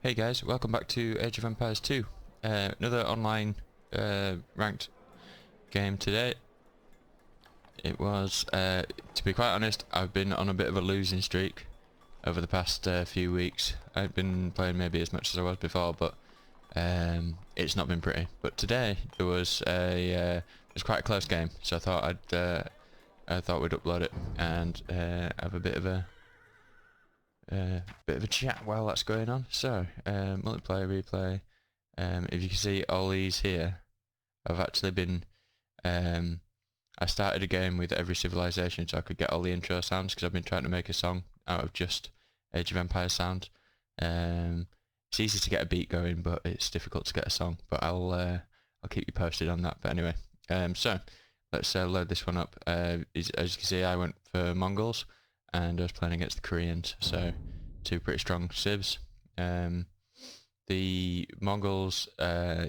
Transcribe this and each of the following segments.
Hey guys, welcome back to Age of Empires 2. Another online ranked game today. It was, to be quite honest, I've been on a bit of a losing streak over the past few weeks. I've been playing maybe as much as I was before, but it's not been pretty. But today there was it was quite a close game, so I thought we'd upload it and have a bit of a chat while that's going on. So multiplayer, replay. If you can see all these here, I've actually been I started a game with every civilization so I could get all the intro sounds, because I've been trying to make a song out of just Age of Empires sound. It's easy to get a beat going, but it's difficult to get a song. But I'll keep you posted on that. But anyway, so let's load this one up. As you can see, I went for Mongols, and I was playing against the Koreans, so two pretty strong civs. The Mongols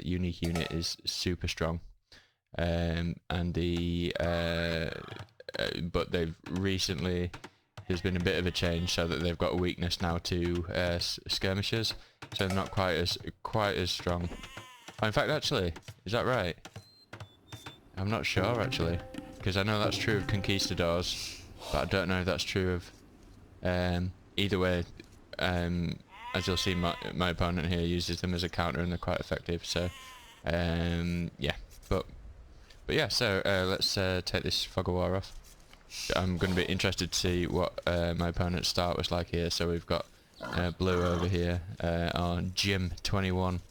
unique unit is super strong, and the but they've recently, there's been a bit of a change so that they've got a weakness now to skirmishers, so they're not quite as strong. Oh, in fact, actually, is that right? I'm not sure actually, because I know that's true of conquistadors, but I don't know if that's true of either way. As you'll see, my opponent here uses them as a counter and they're quite effective, so yeah, but yeah, so let's take this fog of war off. I'm going to be interested to see what my opponent's start was like here. So we've got blue over here on Jim 21,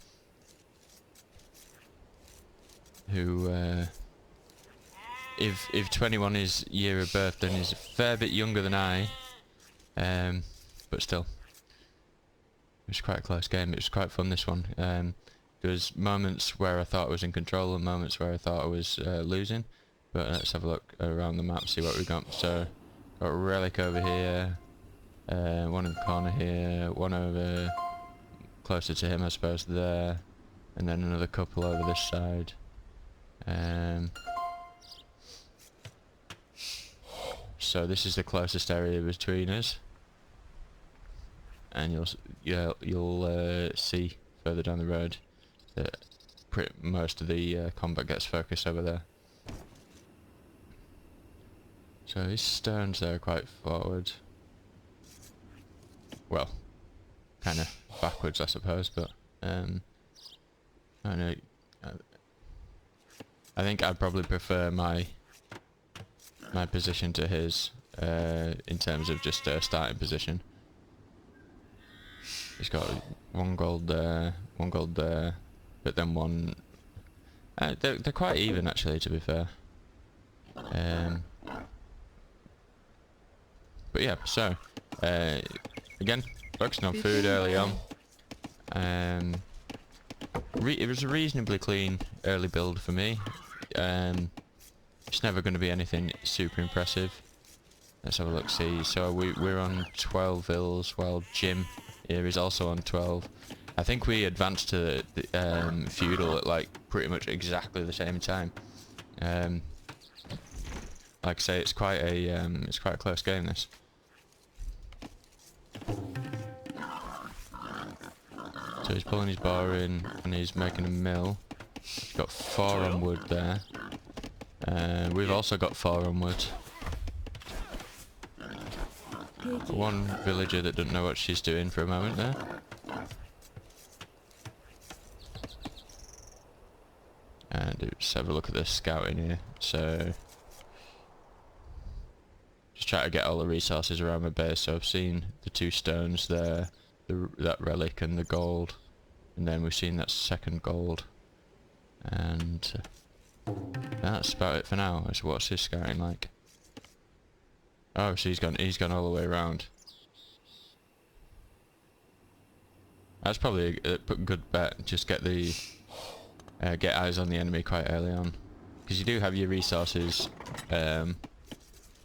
who if 21 is year of birth, then he's a fair bit younger than I, but still, it was quite a close game. It was quite fun, this one. There was moments where I thought I was in control and moments where I thought I was losing, but let's have a look around the map, see what we've got. So got a relic over here, one in the corner here, one over closer to him I suppose there, and then another couple over this side. So this is the closest area between us, and you'll see further down the road that most of the combat gets focused over there. So these stones there are quite forward. Well, kind of backwards I suppose, but I don't know. I think I'd probably prefer my position to his in terms of just starting position. He's got one gold there, but then one. They're quite even actually, to be fair. But yeah, so again, focusing on food early on. It was a reasonably clean early build for me. It's never going to be anything super impressive. Let's have a look. See, so we're on 12 vills, while Jim here is also on 12. I think we advanced to the feudal at like pretty much exactly the same time. Like I say, it's quite a close game, this. So he's pulling his bar in and he's making a mill. He's got 4 on wood there. We've also got 4 on wood. One villager that doesn't know what she's doing for a moment there. And let's have a look at the scouting here. So just try to get all the resources around my base. So I've seen the 2 stones there, that relic and the gold, and then we've seen that second gold, and that's about it for now. So what's his scouting like? Oh, so he's gone all the way around. That's probably a good bet. Just get the get eyes on the enemy quite early on, because you do have your resources,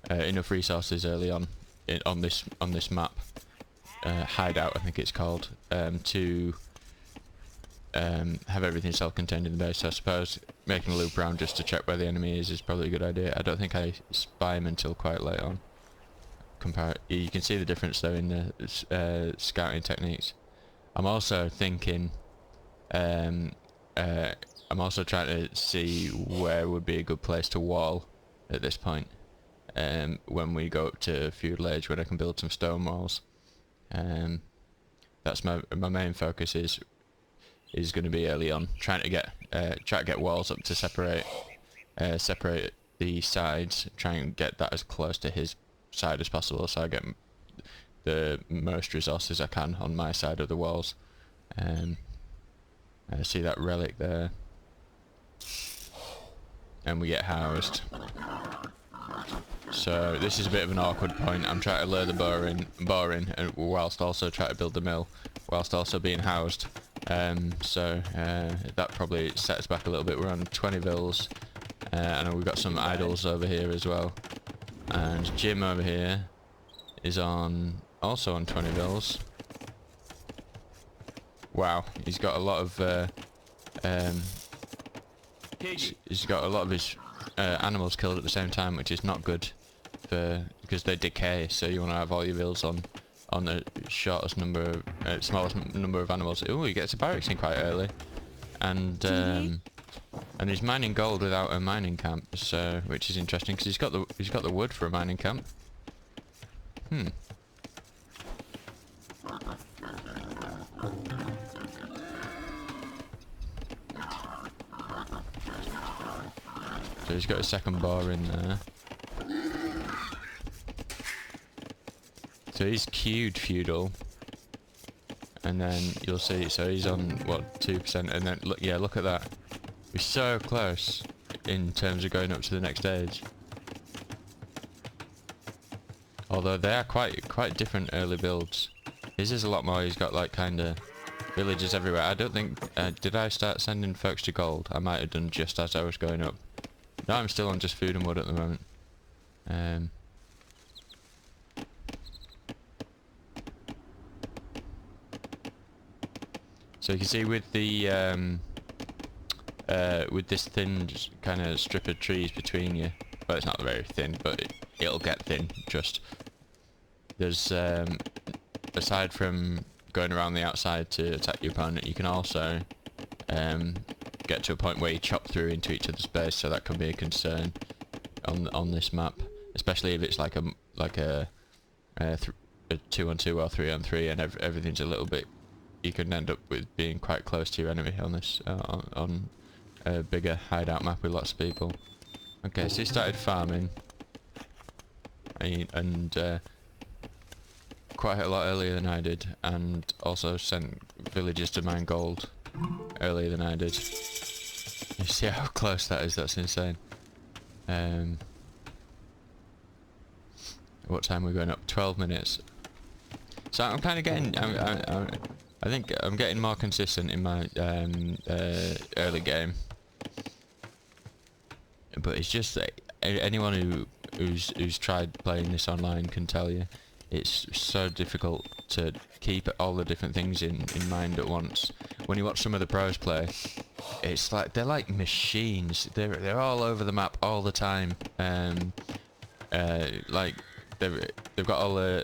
enough resources early on on this map. Hideout, I think it's called, to have everything self-contained in the base. So I suppose making a loop around just to check where the enemy is probably a good idea. I don't think I spy him until quite late on. You can see the difference though in the scouting techniques. I'm also thinking, I'm also trying to see where would be a good place to wall at this point. When we go up to feudal age, when I can build some stone walls. That's my main focus is going to be early on, trying to get walls up to separate the sides, try and get that as close to his side as possible, so I get the most resources I can on my side of the walls. I see that relic there, and we get housed. So this is a bit of an awkward point. I'm trying to lure the boar in, and whilst also trying to build the mill, whilst also being housed. So that probably sets back a little bit. We're on 20 vils, and we've got some idols over here as well. And Jim over here is also on 20 vils. Wow, he's got a lot of he's got a lot of his animals killed at the same time, which is not good because they decay. So you want to have all your vils on the shortest number, smallest number of animals. Oh, he gets a barracks in quite early, and he's mining gold without a mining camp, so which is interesting because he's got the wood for a mining camp. So he's got a second bar in there. So he's queued feudal, and then you'll see. So he's on what, 2%, and then look, yeah, look at that. We're so close in terms of going up to the next stage. Although they are quite different early builds. His is a lot more. He's got like kind of villages everywhere. I don't think did I start sending folks to gold? I might have done just as I was going up. No, I'm still on just food and wood at the moment. So you can see with the with this thin kind of strip of trees between you. Well, it's not very thin, but it'll get thin. Just there's aside from going around the outside to attack your opponent, you can also get to a point where you chop through into each other's base, so that can be a concern on this map, especially if it's like a 2-on-2 or 3-on-3, and everything's a little bit. You can end up with being quite close to your enemy on this on a bigger hideout map with lots of people. Okay, so he started farming, and quite a lot earlier than I did, and also sent villagers to mine gold earlier than I did. You see how close that is? That's insane. What time are we going up? 12 minutes. So I'm kind of getting. I think I'm getting more consistent in my early game. But it's just anyone who's tried playing this online can tell you it's so difficult to keep all the different things in mind at once. When you watch some of the pros play, it's like they're like machines. They're all over the map all the time. Like they've got all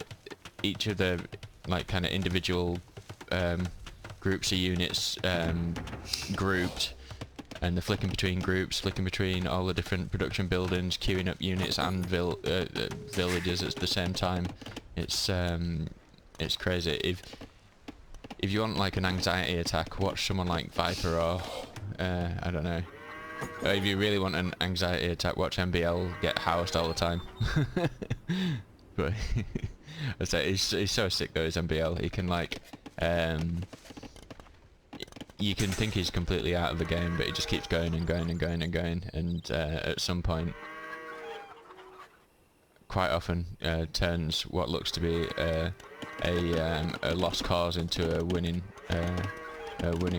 each of the like kind of individual groups of units grouped, and they're flicking between groups, flicking between all the different production buildings, queuing up units and villages at the same time. It's crazy. If you want like an anxiety attack, watch someone like Viper or I don't know. Or if you really want an anxiety attack, watch MBL get housed all the time. But I say he's so sick though. His MBL, he can like you can think he's completely out of the game, but he just keeps going and going and going and going, and at some point, quite often, turns what looks to be a lost cause into a winning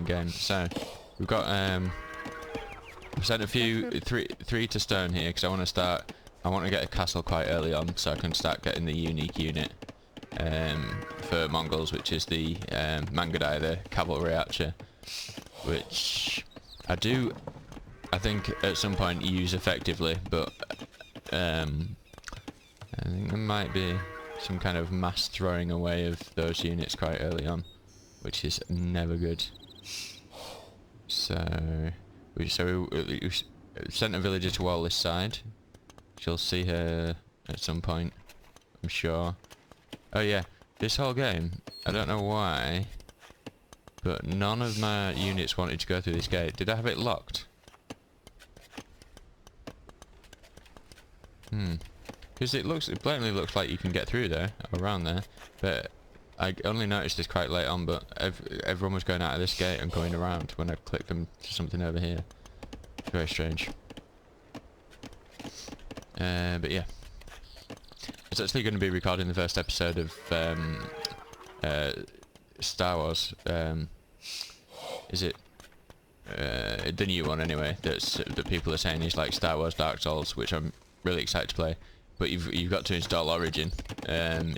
game. So we've got I've sent a few three to stone here because I want to get a castle quite early on, so I can start getting the unique unit for Mongols, which is the Mangadai, the cavalry archer, which I think at some point use effectively, but I think there might be some kind of mass throwing away of those units quite early on. which is never good. So we sent a villager to wall this side. She'll see her at some point, I'm sure. Oh yeah, this whole game, I don't know why, but none of my units wanted to go through this gate. Did I have it locked? Because it blatantly looks like you can get through there, or around there, but I only noticed this quite late on, but everyone was going out of this gate and going around when I clicked them to something over here. Very strange. But yeah. I was actually going to be recording the first episode of Star Wars. Is it the new one anyway? That people are saying is like Star Wars Dark Souls, which I'm really excited to play. But you've got to install Origin,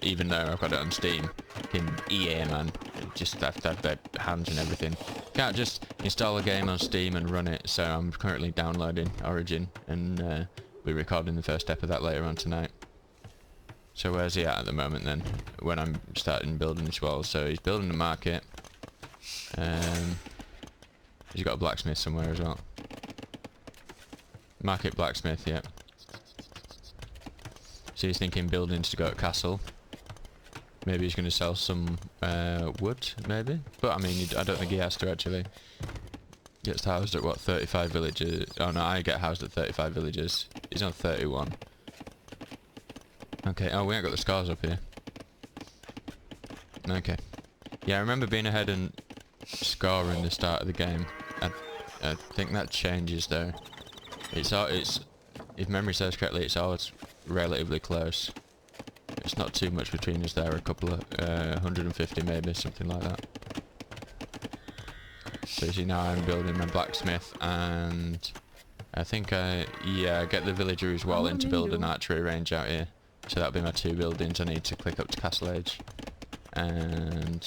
even though I've got it on Steam. In EA, man, just have to have their hands and everything. Can't just install a game on Steam and run it. So I'm currently downloading Origin, and we're recording the first step of that later on tonight. So where's he at the moment then? When I'm starting building this wall, so he's building the market. He's got a blacksmith somewhere as well. Market blacksmith, yeah. So he's thinking buildings to go to castle. Maybe he's going to sell some wood, maybe. But I mean, I don't think he has to actually. Gets housed at what, 35 villages? Oh no, I get housed at 35 villages. He's on 31. Okay, oh we ain't got the scars up here. Okay. Yeah, I remember being ahead and scoring the start of the game. I think that changes though. It's if memory serves correctly, it's always relatively close. It's not too much between us there, a couple of 150 maybe, something like that. So you see now I'm building my blacksmith, and I think I get the villager who's walling to build an archery range out here. So that'll be my 2 buildings I need to click up to Castle Age. And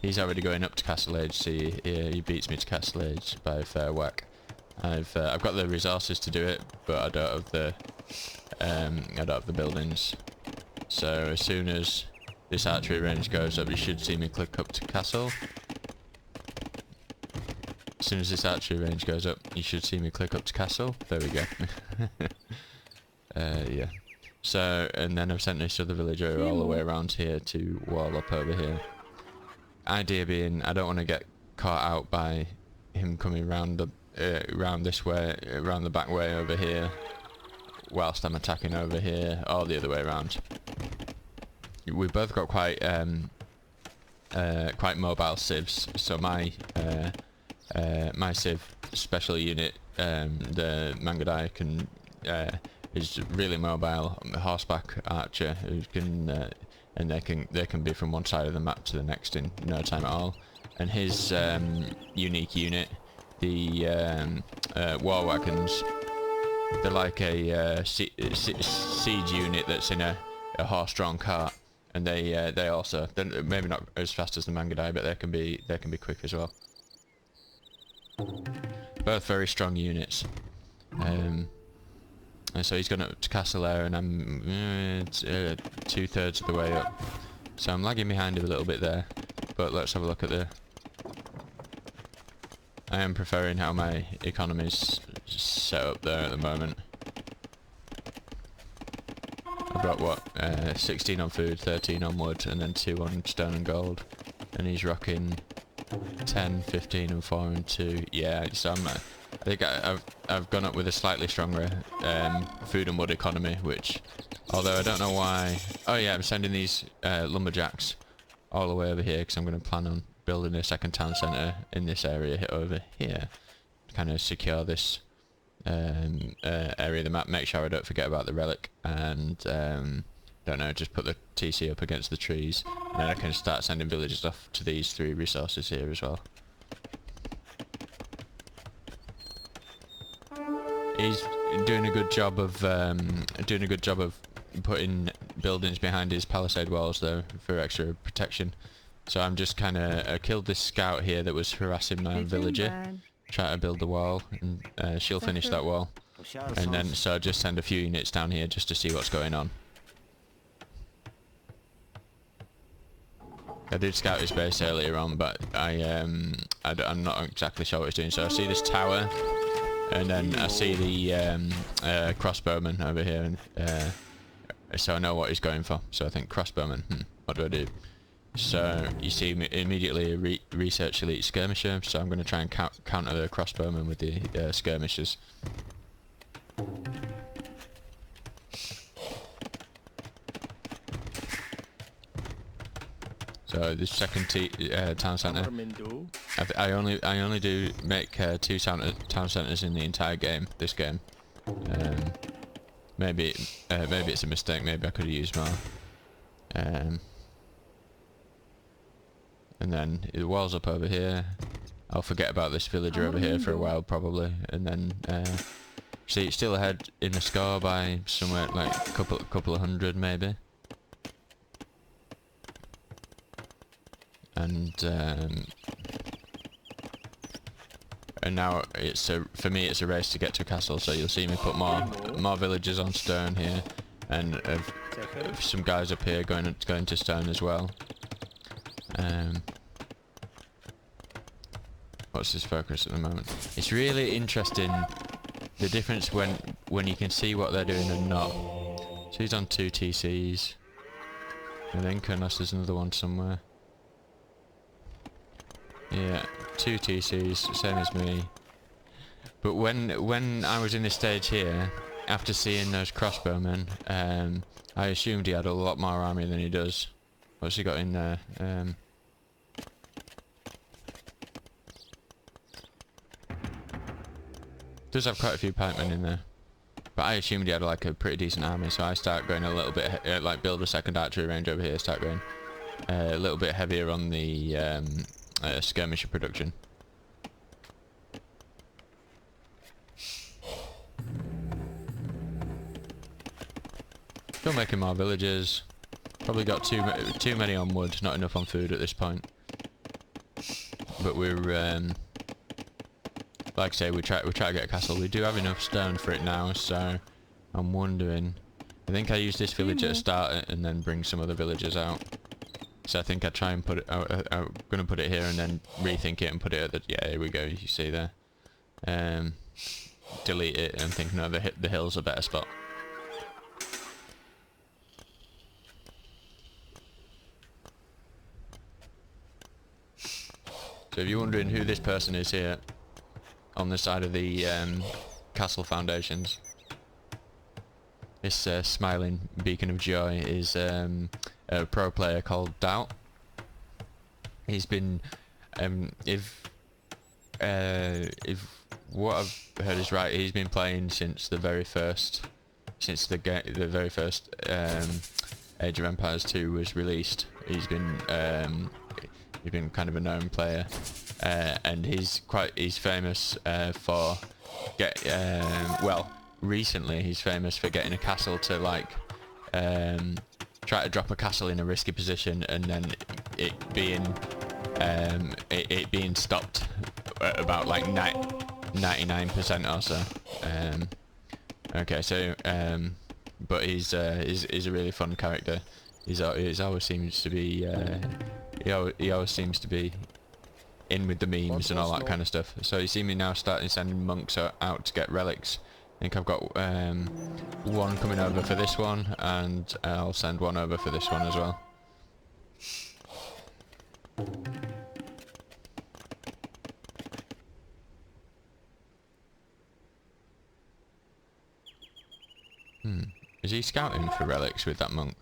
he's already going up to Castle Age, see he beats me to Castle Age by a fair whack. I've got the resources to do it, but I don't have the buildings. So as soon as this archery range goes up, you should see me click up to castle. As soon as this archery range goes up, you should see me click up to castle. There we go. Yeah. So, and then I've sent this other villager all the way around here to wall up over here. Idea being, I don't want to get caught out by him coming round this way, around the back way over here, whilst I'm attacking over here, or the other way around. We've both got quite mobile civs, so my civ special unit, the Mongols is really mobile, horseback archer who can and they can be from one side of the map to the next in no time at all. And his unique unit, the war wagons, they're like a siege unit that's in a horse-drawn cart, and they also, they're maybe not as fast as the Mongols, but they can be quick as well. Both very strong units. And so he's gone up to Castle Air, and I'm 2/3 of the way up. So I'm lagging behind him a little bit there. But let's have a look at the... I am preferring how my economy's set up there at the moment. I've got what, 16 on food, 13 on wood, and then 2 on stone and gold. And he's rocking 10, 15 and 4 and 2. Yeah, so I think I've gone up with a slightly stronger food and wood economy, which, although I don't know why... Oh yeah, I'm sending these lumberjacks all the way over here, because I'm going to plan on building a second town centre in this area over here. Kind of secure this area of the map, make sure I don't forget about the relic, and don't know, just put the TC up against the trees, and then I can start sending villagers off to these 3 resources here as well. He's doing a good job of putting buildings behind his palisade walls though, for extra protection. So I'm just kind of killed this scout here that was harassing my villager, try to build the wall, and she'll finish that wall. And then so just send a few units down here just to see what's going on. I did scout his base earlier on, but I'm not exactly sure what he's doing. So I see this tower, and then I see the crossbowman over here, and so I know what he's going for. So I think crossbowman. What do I do? So you see immediately a research elite skirmisher. So I'm going to try and counter the crossbowman with the skirmishers. So the second town centre. I only do make 2 town centres in the entire game. This game. Maybe it's a mistake. Maybe I could have used more. And then the wall's up over here. I'll forget about this villager over here for a while probably, and then see it's still ahead in the score by somewhere like a couple of hundred maybe. And now for me it's a race to get to a castle. So you'll see me put more villagers on stone here, and some guys up here going to stone as well. What's his focus at the moment? It's really interesting the difference when you can see what they're doing and not. So he's on 2 TCs. I think unless there's another one somewhere. Yeah, 2 TCs, same as me. But when I was in this stage here, after seeing those crossbowmen, I assumed he had a lot more army than he does. What's he got in there? Does have quite a few pikemen in there, but I assumed he had like a pretty decent army, so I start going a little bit like build a second archery range over here. Start going a little bit heavier on the skirmisher production. Still making more villages. Probably got too many on wood, not enough on food at this point. But we're like I say, we try to get a castle. We do have enough stone for it now, so I'm wondering. I think I use this villager to start it and then bring some other villagers out. So I think I try and put it. I'm gonna put it here and then rethink it and put it at the. Yeah, here we go. You see there. Delete it and think no, the hill's a better spot. So if you're wondering who this person is here, on the side of the castle foundations, this smiling beacon of joy is a pro player called Doubt. He's been, if what I've heard is right, he's been playing since the very first, Age of Empires 2 was released. He's been kind of a known player, and he's famous for recently he's famous for getting a castle to like try to drop a castle in a risky position and then it being stopped at about like 99% or so. Okay, so but he's a really fun character. He's always seems to be he always seems to be in with the memes and all that kind of stuff. So you see me now starting sending monks out to get relics. I think I've got one coming over for this one, and I'll send one over for this one as well. Is he scouting for relics with that monk?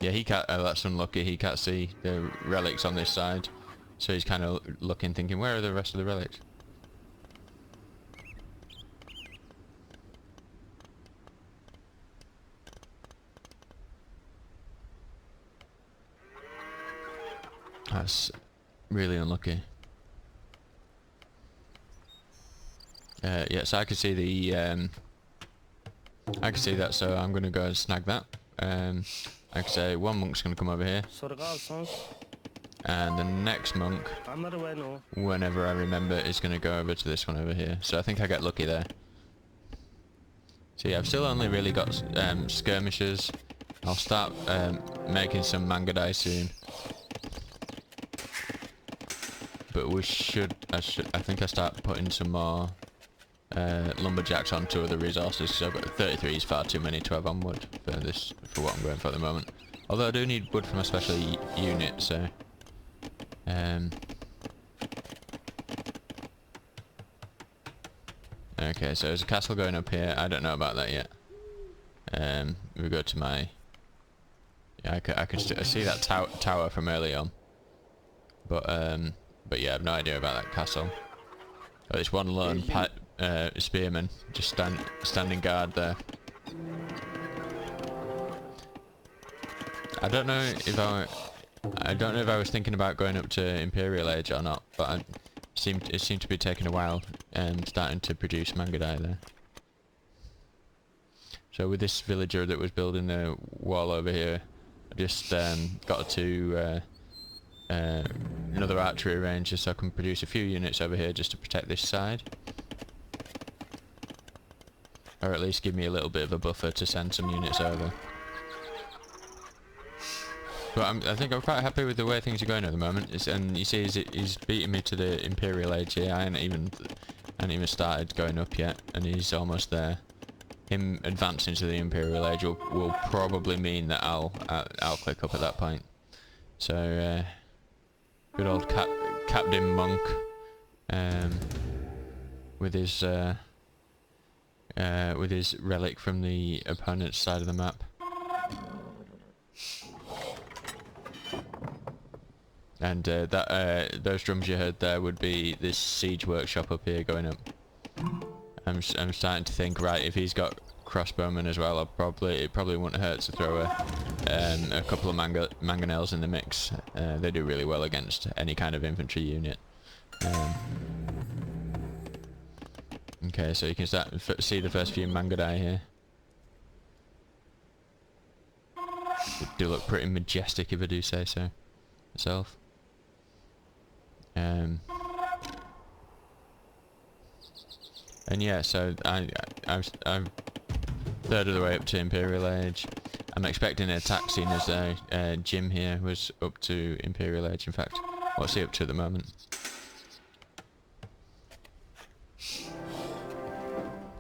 Yeah, he can't. That's unlucky. He can't see the relics on this side, so he's kind of looking, thinking, where are the rest of the relics? That's really unlucky. Yeah, so I can see the I can see that, so I'm gonna go and snag that. Like I say, one monk's gonna come over here, and the next monk, whenever I remember, is gonna go over to this one over here. So I think I get lucky there. So yeah, I've still only really got skirmishers I'll start making some manga dye soon. But I think I start putting some more lumberjacks onto other resources. So 33 is far too many to have on wood for what I'm going for at the moment. Although I do need wood for my special unit, so okay, so there's a castle going up here. I don't know about that yet. We go to my... Yeah, I can see that tower from early on. But yeah, I have no idea about that castle. Oh, there's one lone spearman just standing guard there. I don't know if I was thinking about going up to Imperial Age or not, but it seemed to be taking a while starting to produce manga dye there. So with this villager that was building the wall over here, I just got to another archery range just so I can produce a few units over here just to protect this side. Or at least give me a little bit of a buffer to send some units over. But I think I'm quite happy with the way things are going at the moment. And you see he's beating me to the Imperial Age here. I hadn't even started going up yet, and he's almost there. Him advancing to the Imperial Age will probably mean that I'll click up at that point. So good old Captain Monk with his relic from the opponent's side of the map. And those drums you heard there would be this siege workshop up here going up. I'm starting to think, right, if he's got crossbowmen as well, it probably wouldn't hurt to throw a couple of mangonels in the mix. They do really well against any kind of infantry unit. Okay, so you can start see the first few manga dye here. They do look pretty majestic, if I do say so myself. And yeah, so I'm third of the way up to Imperial Age. I'm expecting an attack scene as Jim here was up to Imperial Age. In fact, what's he up to at the moment?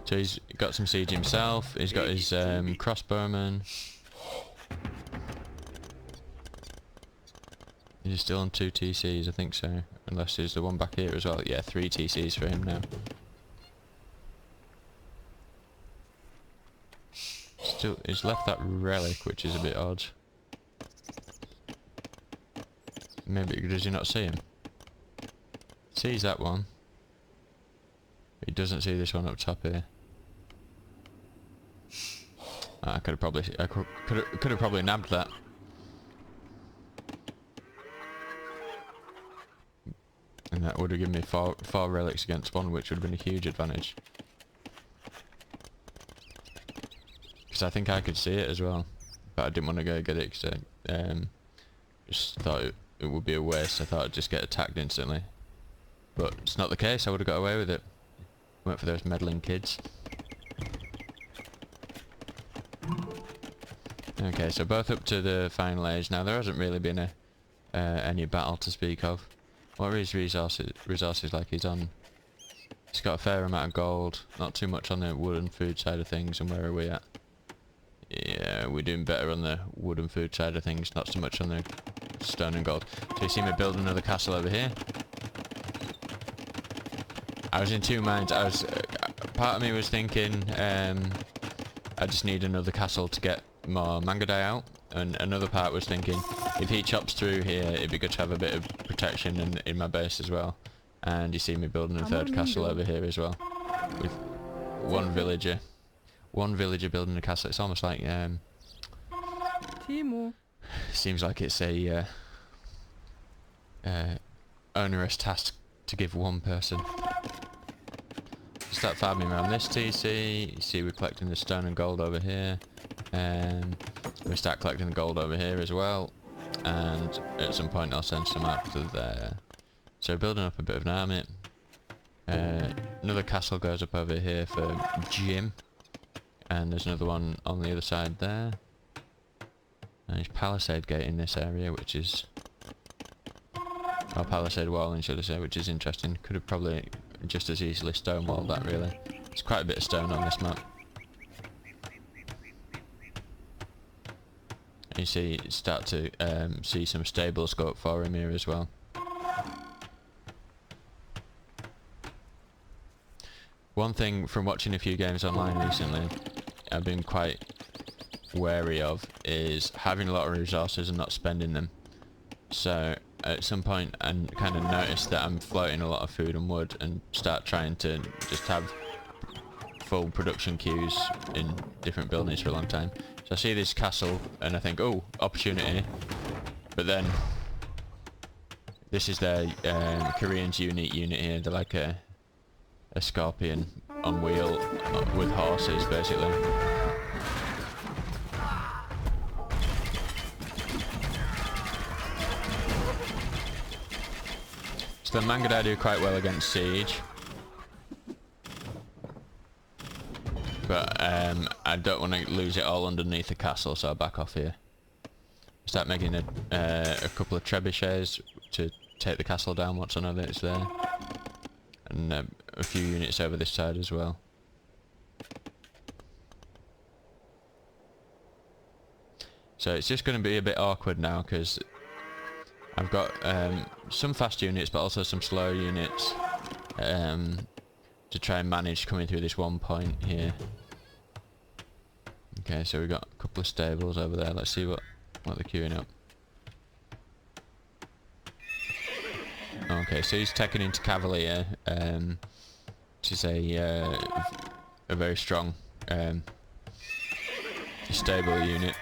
So he's got some siege himself. He's got his crossbowmen. He's still on 2 TCs, I think so. Unless there's the one back here as well. Yeah, 3 TCs for him now. Still, he's left that relic, which is a bit odd. Maybe, does he not see him? Sees that one. He doesn't see this one up top here. I could have probably nabbed that. And that would have given me four relics against one, which would have been a huge advantage. Because I think I could see it as well, but I didn't want to go get it because I just thought it would be a waste. I thought I'd just get attacked instantly, but it's not the case. I would have got away with it. Went for those meddling kids. Okay, so both up to the final age now. There hasn't really been any battle to speak of. What are his resources like? He's got a fair amount of gold, not too much on the wood and food side of things. And where are we at? Yeah, we're doing better on the wood and food side of things, not so much on the stone and gold. So you see me build another castle over here. I was in two minds. Part of me was thinking I just need another castle to get more manga dye out, and another part was thinking if he chops through here, it'd be good to have a bit of protection in my base as well. And you see me building a third castle over here as well, with one villager building a castle. It's almost like Timo. Seems like it's a onerous task to give one person. Start farming around this TC. You see we're collecting the stone and gold over here, and we start collecting the gold over here as well, and at some point I'll send some out to there. So building up a bit of an army. Another castle goes up over here for Jim, and there's another one on the other side there. And there's palisade gate in this area, which is... or palisade walling, should I say, which is interesting. Could have probably just as easily stonewalled that, really. There's quite a bit of stone on this map. You see, start to see some stable scope for him here as well. One thing from watching a few games online recently, I've been quite wary of, is having a lot of resources and not spending them. So at some point I kind of noticed that I'm floating a lot of food and wood and start trying to just have full production queues in different buildings for a long time. So I see this castle and I think, oh, opportunity. But then this is their Koreans' unique unit here. They're like a scorpion on wheel with horses, basically. So the Mangudai do quite well against siege. But I don't want to lose it all underneath the castle, so I'll back off here. Start making a couple of trebuchets to take the castle down once I know that it's there. And a few units over this side as well. So it's just going to be a bit awkward now because I've got some fast units but also some slow units to try and manage coming through this one point here. Okay, so we've got a couple of stables over there. Let's see what they're queuing up. Okay, so he's taken into Cavalier, which is a very strong stable unit.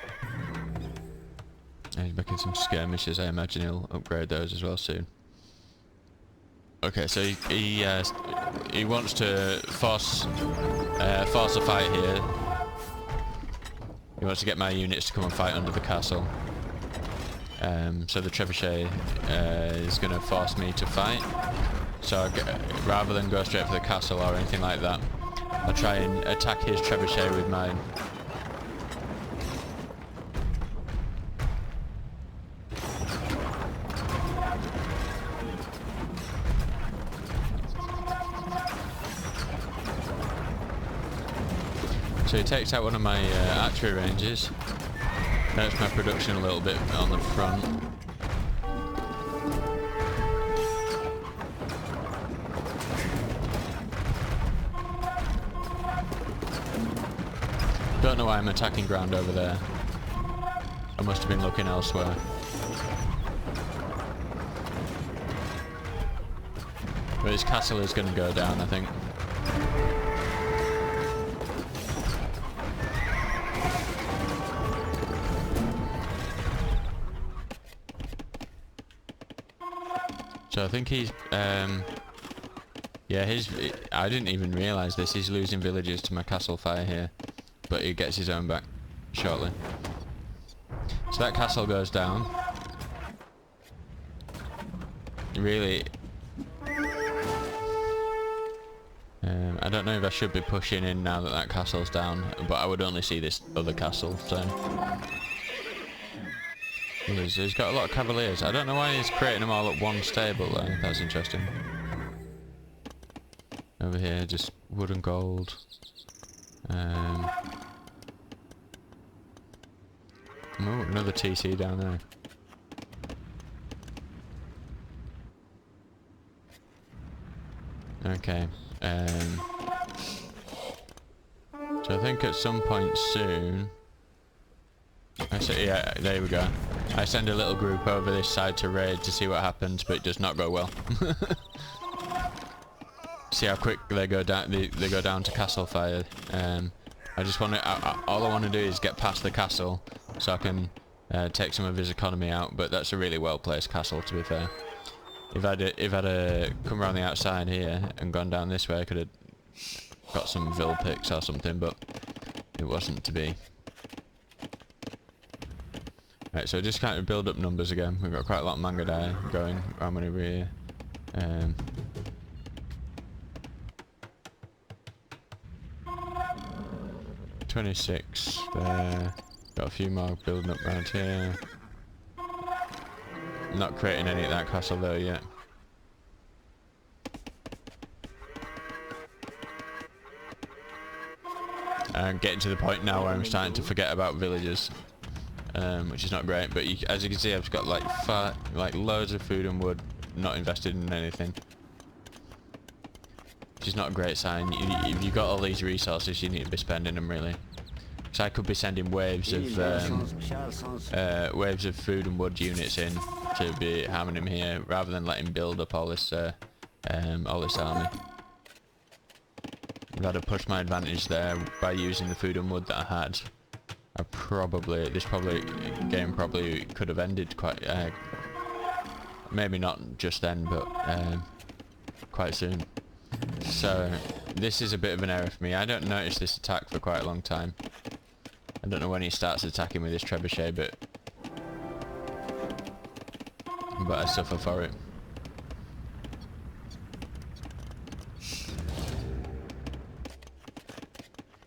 And he's making some skirmishes. I imagine he'll upgrade those as well soon. Okay, so he wants to force a fight here. He wants to get my units to come and fight under the castle. So the trebuchet is going to force me to fight. So rather than go straight for the castle or anything like that, I'll try and attack his trebuchet with mine. So he takes out one of my archery ranges. Hurts my production a little bit on the front. Don't know why I'm attacking ground over there. I must have been looking elsewhere. But his castle is going to go down, I think. So I think he's, yeah, I didn't even realise this, he's losing villagers to my castle fire here, but he gets his own back shortly. So that castle goes down. Really, I don't know if I should be pushing in now that that castle's down, but I would only see this other castle, so... He's got a lot of cavaliers. I don't know why he's creating them all at one stable though. That's interesting. Over here, just wood and gold. Oh, another TC down there. Okay. So I think at some point soon... I see, yeah, there we go. I send a little group over this side to raid to see what happens, but it does not go well. See how quick they go down. They go down to castle fire. I just want to. All I want to do is get past the castle, so I can take some of his economy out. But that's a really well placed castle, to be fair. If I'd come around the outside here and gone down this way, I could have got some vill picks or something, but it wasn't to be. Right, so just kind of build up numbers again. We've got quite a lot of Mangudai going. How many over here? 26 there. Got a few more building up around here. Not creating any at that castle though yet. And getting to the point now where I'm starting to forget about villagers, which is not great. But as you can see, I've got like loads of food and wood, not invested in anything, which is not a great sign. If you've got all these resources, you need to be spending them really. So I could be sending waves of food and wood units in to be having them here, rather than letting build up all this army. I've had to push my advantage there by using the food and wood that I had. This game probably could have ended quite, maybe not just then, but quite soon. So this is a bit of an error for me. I don't notice this attack for quite a long time. I don't know when he starts attacking with his trebuchet, but I suffer for it.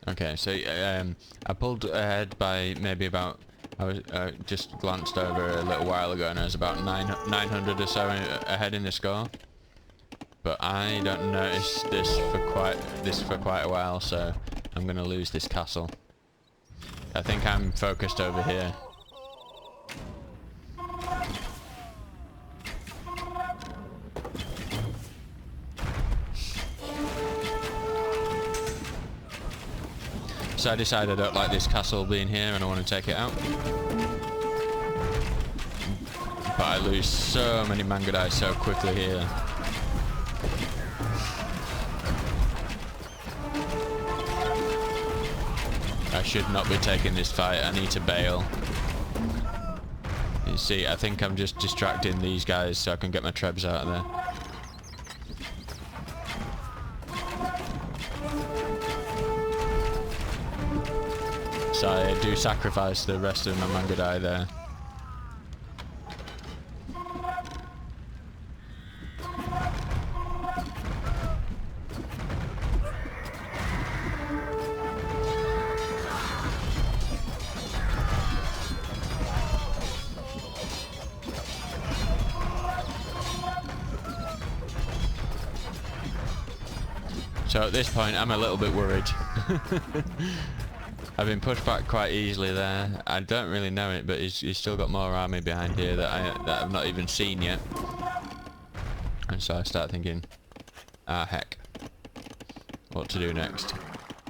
Okay, so I pulled ahead by maybe about, I was just glanced over a little while ago and I was about 900 or so ahead in the score. But I don't notice this for quite a while, so I'm gonna lose this castle. I think I'm focused over here. So I decided I don't like this castle being here and I want to take it out. But I lose so many Mangudai so quickly here. I should not be taking this fight. I need to bail. You see, I think I'm just distracting these guys so I can get my trebs out of there. So I do sacrifice the rest of my Mangudai there. So at this point I'm a little bit worried. I've been pushed back quite easily there. I don't really know it, but he's still got more army behind here that I've not even seen yet. And so I start thinking, heck, what to do next?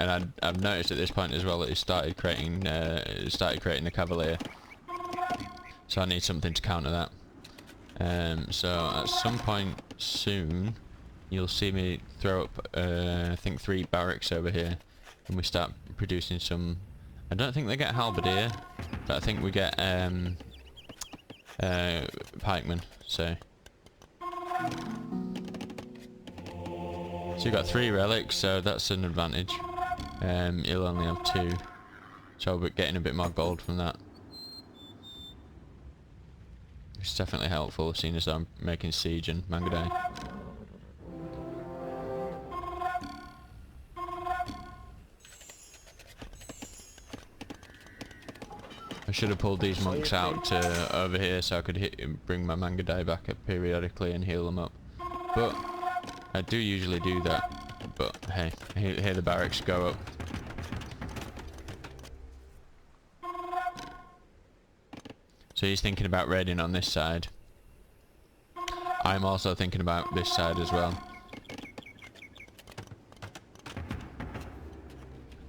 And I've noticed at this point as well that he started creating the cavalier. So I need something to counter that. So at some point soon, you'll see me throw up, I think 3 barracks over here. And we start producing some. I don't think they get halberdier, but I think we get pikemen. So you've got 3 relics, so that's an advantage. You'll only have 2, so we're getting a bit more gold from that. It's definitely helpful, seeing as I'm making siege and Mangudai. I should have pulled these monks out over here so I could bring my Mangudai back up periodically and heal them up. But I do usually do that. But hey, here the barracks go up. So he's thinking about raiding on this side. I'm also thinking about this side as well.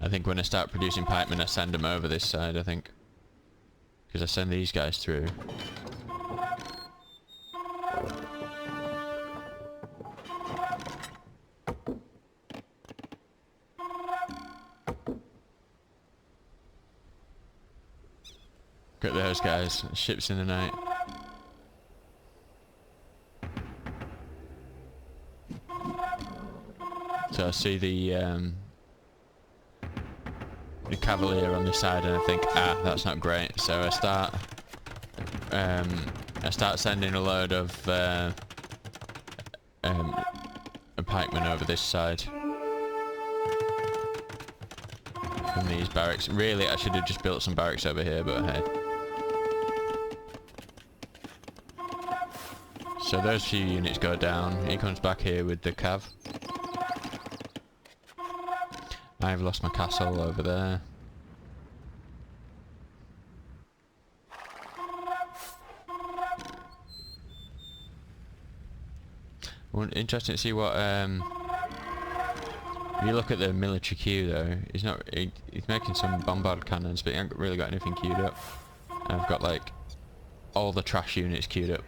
I think when I start producing pikemen I send them over this side, I think. Because I send these guys through. Look at those guys, ships in the night. So I see the cavalier on this side and I think, that's not great. So I start sending a load of pikemen over this side. from these barracks. Really, I should have just built some barracks over here, but hey. So those few units go down. He comes back here with the cav. I've lost my castle over there. Interesting to see what if you look at the military queue though, he's making some bombard cannons, but he ain't really got anything queued up. I've got like all the trash units queued up.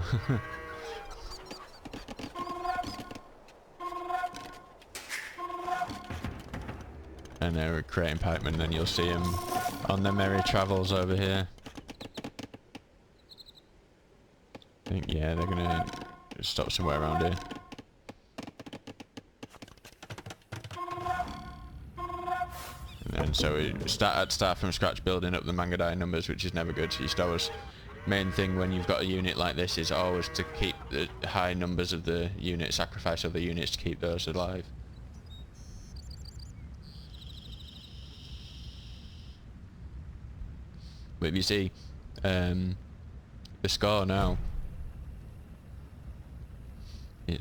And they're creating pikemen, then you'll see them on their merry travels over here. I think, yeah, they're gonna stop somewhere around here. And so we start from scratch building up the Mangudai numbers, which is never good. So you always, main thing when you've got a unit like this is always to keep the high numbers of the unit, sacrifice other units to keep those alive. But if you see the score now,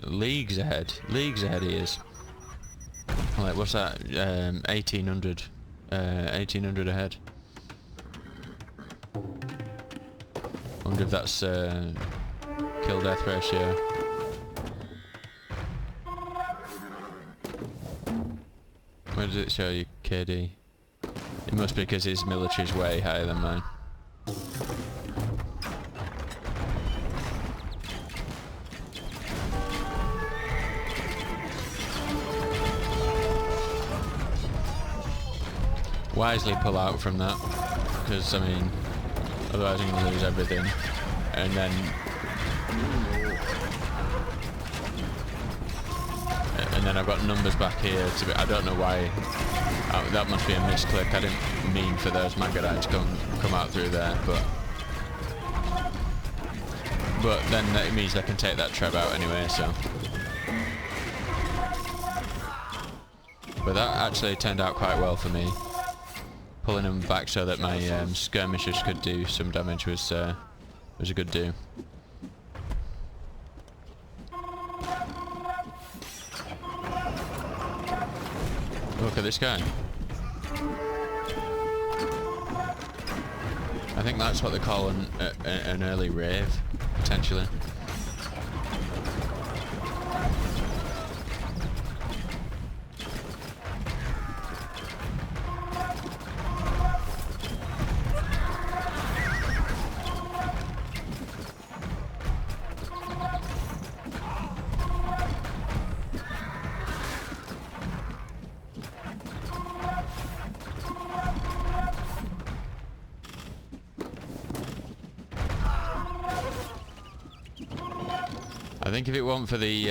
leagues ahead he is. Like, what's that? 1800 ahead. I wonder if that's kill death ratio. Where does it show you KD? It must be because his military's way higher than mine. Wisely pull out from that, because I mean, otherwise I'm going to lose everything. And then I've got numbers back here to be, I don't know why. That must be a misclick. I didn't mean for those Mangudai to come out through there, but then that means they can take that treb out anyway. So, but that actually turned out quite well for me. Pulling them back so that my skirmishers could do some damage was a good do. Look at this guy. I think that's what they call an early rave, potentially. I think if it weren't for the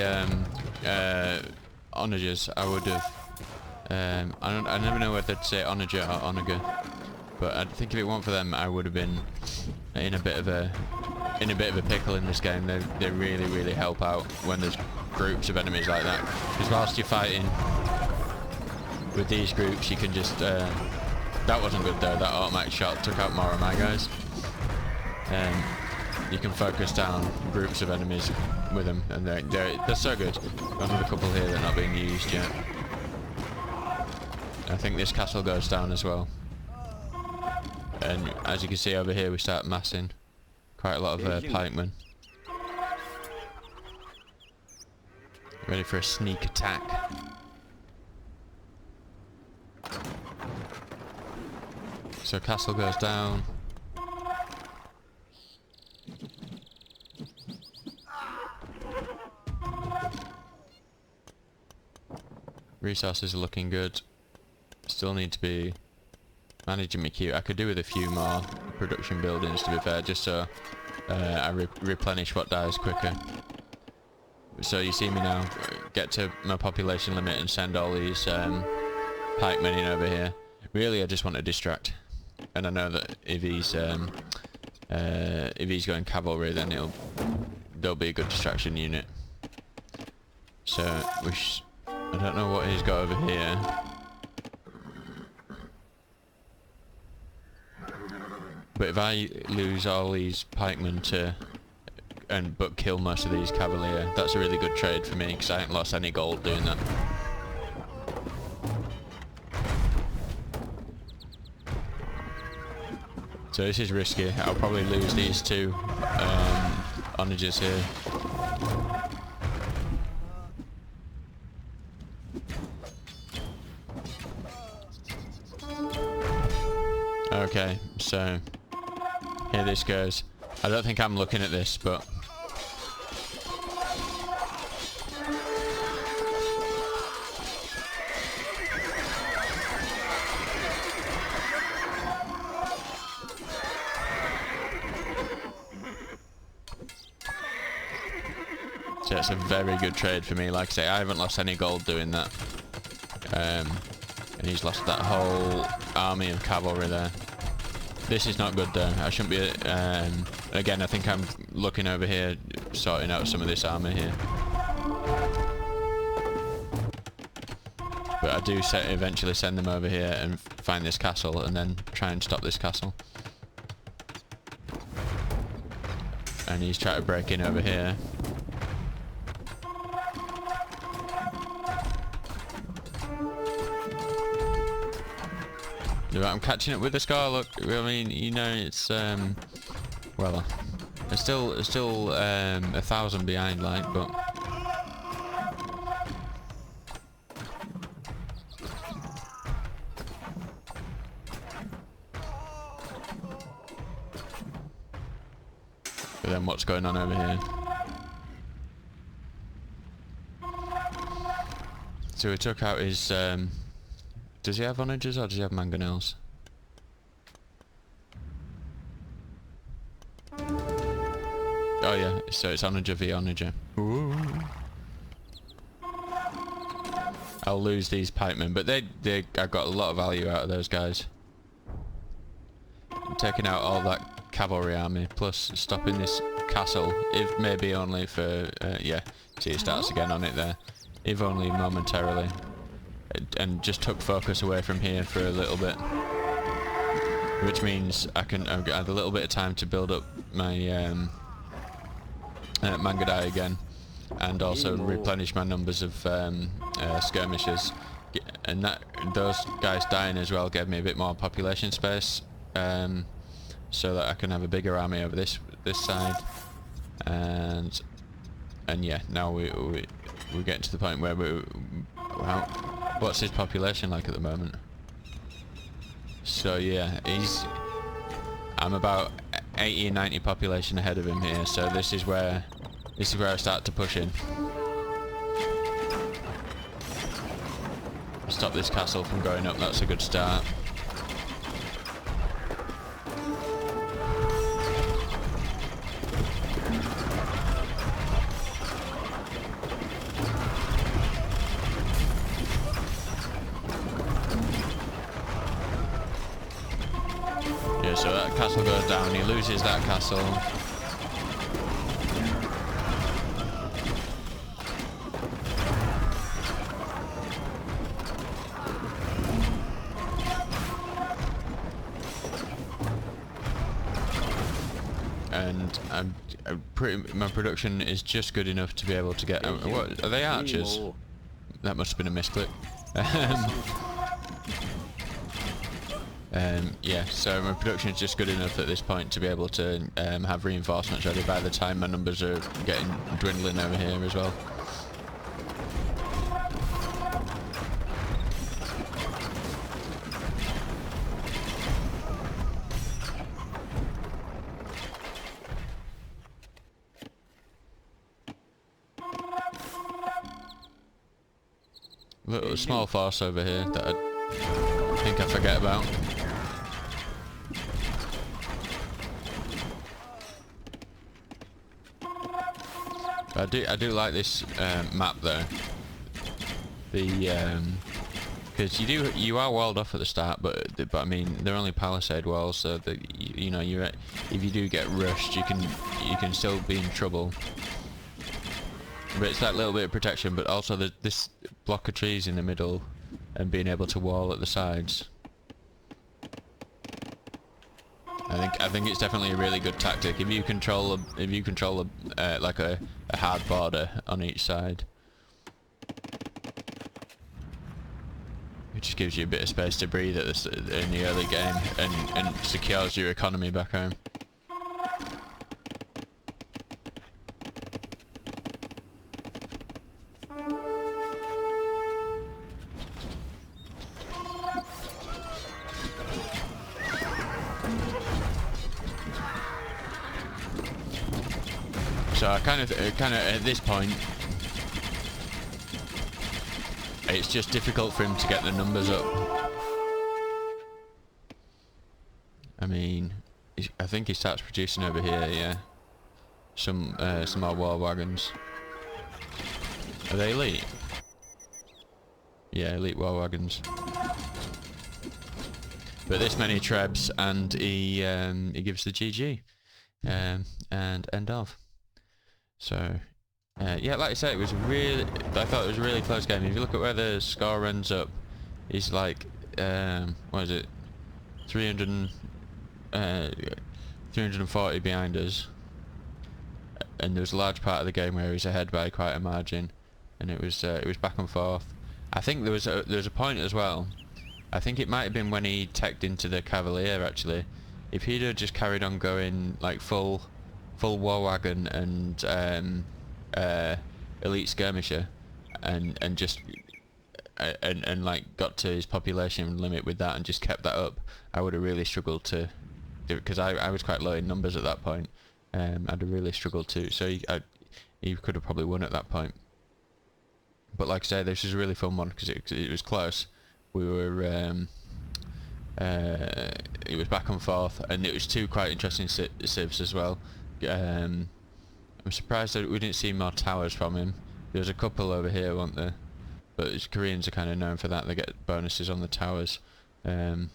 onagers, I would have. I never know whether to say onager or onager, but I think if it weren't for them, I would have been in a bit of a pickle in this game. They really help out when there's groups of enemies like that. Because whilst you're fighting with these groups, you can just. That wasn't good though. That automatic shot took out more of my guys. You can focus down groups of enemies with them, and they're so good. Got another couple here that are not being used yet. I think this castle goes down as well. And as you can see over here, we start massing quite a lot of pikemen. Ready for a sneak attack. So castle goes down. Resources are looking good. Still need to be managing my queue. I could do with a few more production buildings, to be fair, just so I replenish what dies quicker. So you see me now get to my population limit and send all these pikemen in over here. Really, I just want to distract, and I know that if he's going cavalry, then there'll be a good distraction unit. So I don't know what he's got over here. But if I lose all these pikemen but kill most of these cavalier, that's a really good trade for me because I ain't lost any gold doing that. So this is risky. I'll probably lose these two onagers here. Okay, so here this goes. I don't think I'm looking at this, but so it's a very good trade for me. Like I say, I haven't lost any gold doing that. And he's lost that whole army of cavalry there. This is not good though. I shouldn't be... again, I think I'm looking over here, sorting out some of this armor here. But I do eventually send them over here and find this castle and then try and stop this castle. And he's trying to break in over here. I'm catching up with the score. Look, I mean, you know, it's well, it's still 1,000 behind, like, but then what's going on over here? So we took out his. Does he have onagers or does he have mangonels? Oh yeah, so it's onager v onager. Ooh. I'll lose these pikemen, but I got a lot of value out of those guys. I'm taking out all that cavalry army, plus stopping this castle, if maybe only for, yeah, see it starts again on it there, if only momentarily. And just took focus away from here for a little bit, which means I've got a little bit of time to build up my Mangadai again, and also replenish my numbers of skirmishers. And those guys dying as well gave me a bit more population space, so that I can have a bigger army over this side. And yeah, now we're getting to the point where well, what's his population like at the moment? So yeah, I'm about 80 or 90 population ahead of him here, so this is where I start to push in. Stop this castle from going up, that's a good start. So that castle goes down, he loses that castle. And my production is just good enough to be able to get... what, are they archers? That must have been a misclick. Yeah, so my production is just good enough at this point to be able to have reinforcements ready by the time my numbers are dwindling over here as well. Little small force over here that I think I forget about. I do like this map though. Because you are walled off at the start, but I mean they're only palisade walls, so that you know if you do get rushed, you can still be in trouble. But it's that little bit of protection, but also this block of trees in the middle and being able to wall at the sides. I think it's definitely a really good tactic if you control like a hard border on each side. It just gives you a bit of space to breathe at this in the early game and secures your economy back home. So I kind of at this point, it's just difficult for him to get the numbers up. I mean, I think he starts producing over here, yeah. Some more war wagons. Are they elite? Yeah, elite war wagons. But this many trebs, and he gives the GG, and end of. So, yeah, like I said, I thought it was a really close game. If you look at where the score ends up, he's like, what is it, 340 behind us, and there was a large part of the game where he's ahead by quite a margin, and it was back and forth. I think there was a point as well. I think it might have been when he teched into the Cavalier actually. If he'd have just carried on going like full war wagon and elite skirmisher, and like got to his population limit with that and just kept that up, I would have really struggled to do it, because I was quite low in numbers at that point. I'd have really struggled to, so he could have probably won at that point. But like I say, this was a really fun one because it was close. We were it was back and forth, and it was two quite interesting civs as well. I'm surprised that we didn't see more towers from him. There was a couple over here, weren't there? But Koreans are kind of known for that. They get bonuses on the towers. But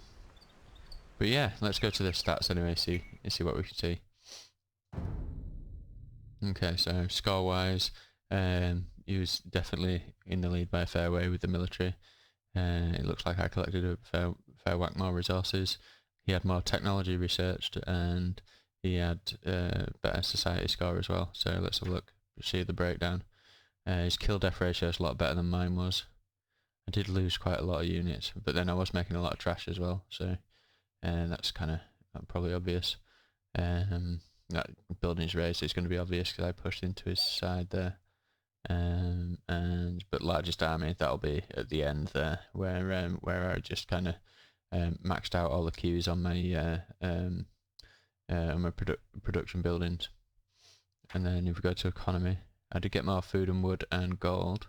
yeah, let's go to the stats anyway. See what we can see. Okay, so score-wise, he was definitely in the lead by a fair way with the military. It looks like I collected a fair whack more resources. He had more technology researched, and he had better society score as well. So let's have a look, see the breakdown. His kill-death ratio is a lot better than mine was. I did lose quite a lot of units, but then I was making a lot of trash as well, so that's kind of probably obvious. That building's raised, it's going to be obvious because I pushed into his side there. But largest army, that'll be at the end there, where I just kind of maxed out all the queues on my production buildings. And then if we go to economy, I did get more food and wood and gold.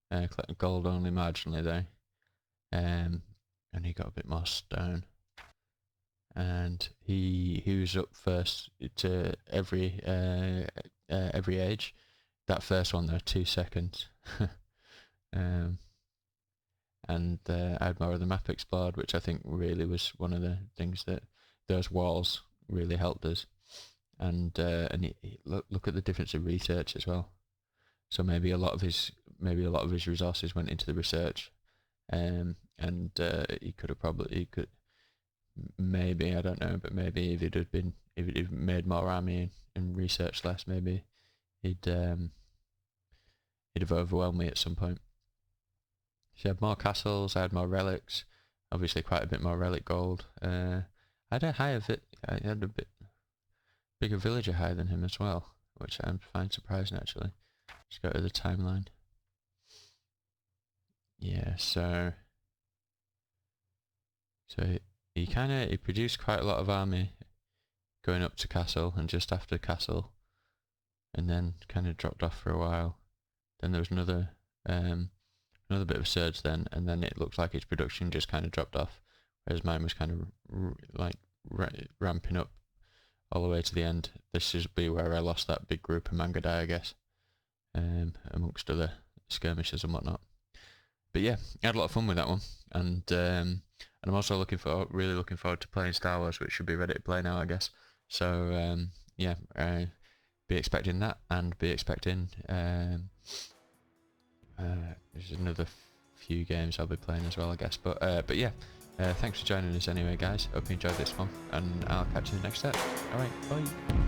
Collected gold only marginally though, and he got a bit more stone. And he was up first to every age. That first one though, 2 seconds. And I had more of the map explored, which I think really was one of the things that those walls really helped us. And look at the difference in research as well. So maybe a lot of his resources went into the research, and he could maybe, I don't know, but maybe if he'd made more army and researched less, maybe he'd have overwhelmed me at some point. So I had more castles, I had more relics, obviously quite a bit more relic gold. I had a bit bigger villager higher than him as well, which I find surprising actually. Let's go to the timeline. Yeah, so he produced quite a lot of army going up to castle and just after castle, and then kind of dropped off for a while. Then there was another bit of a surge then, and then it looked like its production just kind of dropped off, whereas mine was kind of ramping up all the way to the end. This should be where I lost that big group of Mangadai, I guess, amongst other skirmishes and whatnot. But yeah, I had a lot of fun with that one, and I'm also really looking forward to playing Star Wars, which should be ready to play now, I guess. So yeah, be expecting that, and be expecting there's another few games I'll be playing as well, I guess. But yeah, Thanks for joining us anyway, guys. Hope you enjoyed this one, and I'll catch you in the next step. Alright, bye.